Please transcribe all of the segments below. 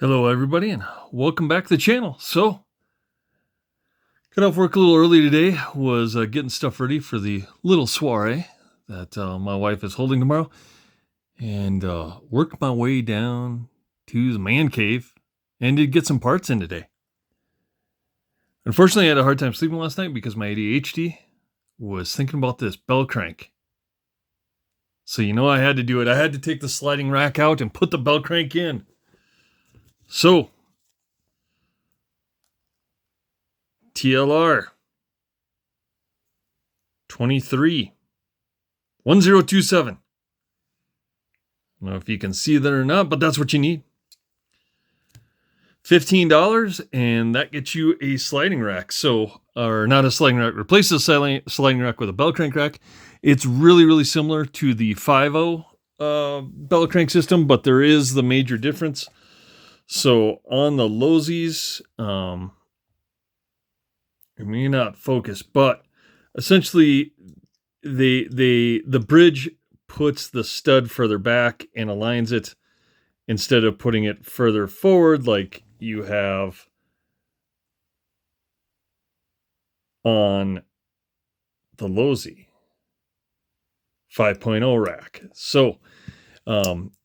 Hello everybody and welcome back to the channel. So, got off work a little early today, was getting stuff ready for the little soiree that my wife is holding tomorrow, and worked my way down to the man cave and did get some parts in today. Unfortunately, I had a hard time sleeping last night because my ADHD was thinking about this bell crank. So I had to do it. I had to take the sliding rack out and put the bell crank in. So, TLR 231027. I don't know if you can see that or not, but that's what you need. $15, and that gets you a sliding rack. So, or not a sliding rack, replace the sliding rack with a bell crank rack. It's really, really similar to the 5.0 bell crank system, but there is the major difference. So on the Losis, it may not focus, but essentially the bridge puts the stud further back and aligns it instead of putting it further forward like you have on the Losi 5.0 rack. So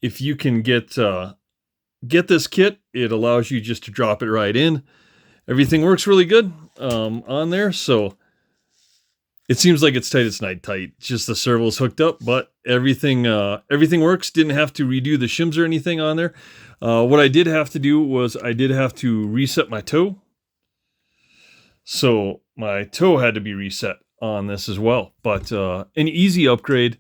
if you can get this kit, it allows you just to drop it right in. Everything works really good on there, so it seems like it's tight. It's not tight. Just the servo's hooked up, but everything works. Didn't have to redo the shims or anything on there. What I did have to do was I did have to reset my toe. So my toe had to be reset on this as well, but an easy upgrade.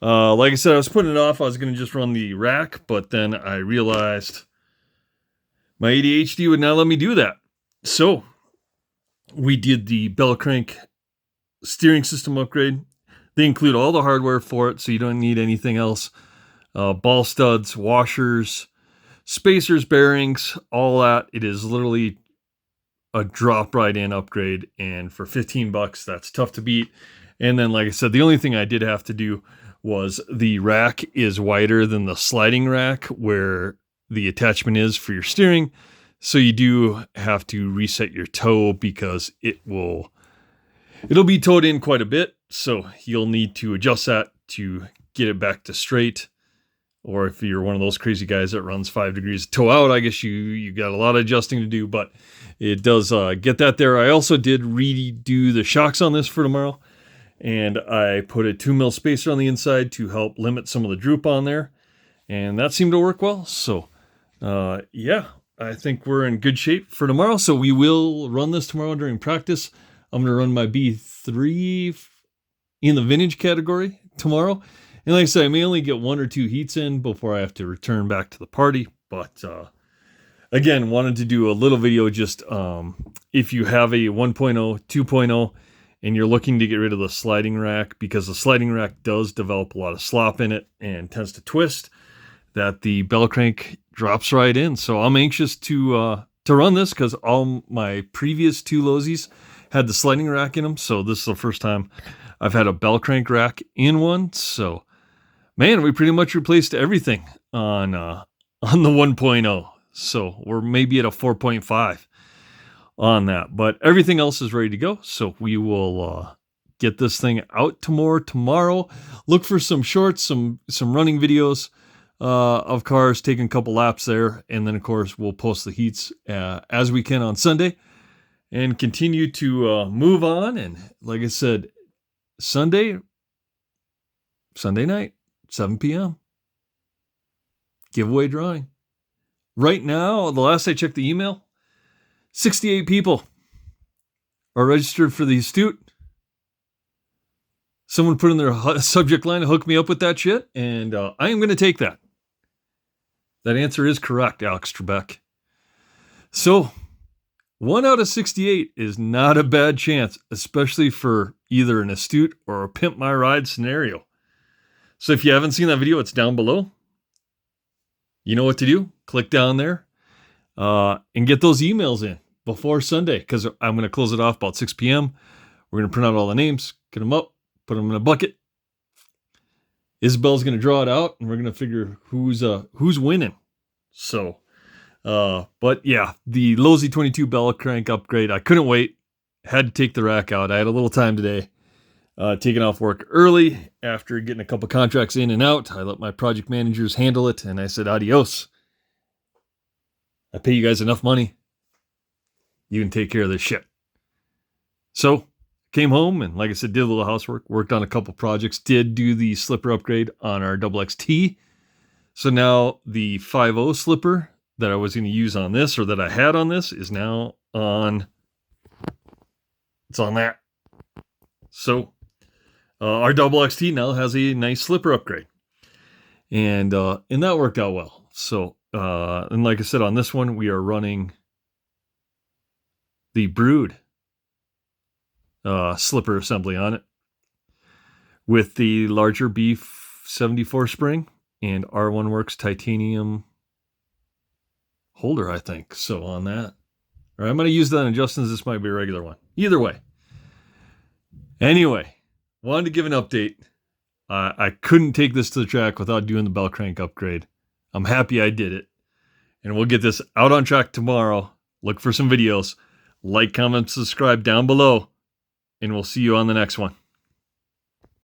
Like I said, I was putting it off. I was going to just run the rack, but then I realized my ADHD would not let me do that. So we did the bell crank steering system upgrade. They include all the hardware for it, so you don't need anything else. Ball studs, washers, spacers, bearings, all that. It is literally a drop right in upgrade, and for $15, that's tough to beat. And then, like I said, the only thing I did have to do was the rack is wider than the sliding rack where the attachment is for your steering. So you do have to reset your toe because it'll be towed in quite a bit. So you'll need to adjust that to get it back to straight. Or if you're one of those crazy guys that runs 5 degrees toe out, I guess you got a lot of adjusting to do, but it does get that there. I also did redo the shocks on this for tomorrow. And I put a 2mm spacer on the inside to help limit some of the droop on there. And that seemed to work well. So, yeah, I think we're in good shape for tomorrow. So we will run this tomorrow during practice. I'm going to run my B3 in the vintage category tomorrow. And like I said, I may only get 1 or 2 heats in before I have to return back to the party. But, again, wanted to do a little video just if you have a 1.0, 2.0, and you're looking to get rid of the sliding rack, because the sliding rack does develop a lot of slop in it and tends to twist, that the bell crank drops right in. So I'm anxious to run this because all my previous 2 Losis had the sliding rack in them. So this is the first time I've had a bell crank rack in one. So, man, we pretty much replaced everything on the 1.0. So we're maybe at a 4.5. on that, but everything else is ready to go. So we will get this thing out tomorrow. Look for some shorts, some running videos of cars taking a couple laps there, and then of course we'll post the heats as we can on Sunday, and continue to move on. And like I said, Sunday night, 7 p.m. giveaway drawing. Right now, the last I checked the email, 68 people are registered for the Astute. Someone put in their subject line to hook me up with that shit, and I am going to take that. That answer is correct, Alex Trebek. So, 1 out of 68 is not a bad chance, especially for either an Astute or a Pimp My Ride scenario. So if you haven't seen that video, it's down below. You know what to do. Click down there. And get those emails in before Sunday, because I'm going to close it off about 6 p.m. We're going to print out all the names, get them up, put them in a bucket. Isabel's going to draw it out, and we're going to figure who's winning. So But yeah, the Losi 22 bell crank upgrade, I couldn't wait. Had to take the rack out. I had a little time today. Taking off work early after getting a couple contracts in and out. I let my project managers handle it, and I said, adios. I pay you guys enough money. You can take care of this shit. So, came home and, like I said, did a little housework, worked on a couple projects, did do the slipper upgrade on our XXT. So now the 5.0 slipper that I was going to use on this, or that I had on this, is now on, it's on that. So our XXT now has a nice slipper upgrade. And that worked out well. So, and like I said, on this one, we are running the Brood slipper assembly on it with the larger B74 spring and R1 Works titanium holder, I think. So on that, or I'm going to use that on Justin's. This might be a regular one. Either way. Anyway, wanted to give an update. I couldn't take this to the track without doing the bell crank upgrade. I'm happy I did it. And we'll get this out on track tomorrow. Look for some videos. Like, comment, subscribe down below. And we'll see you on the next one.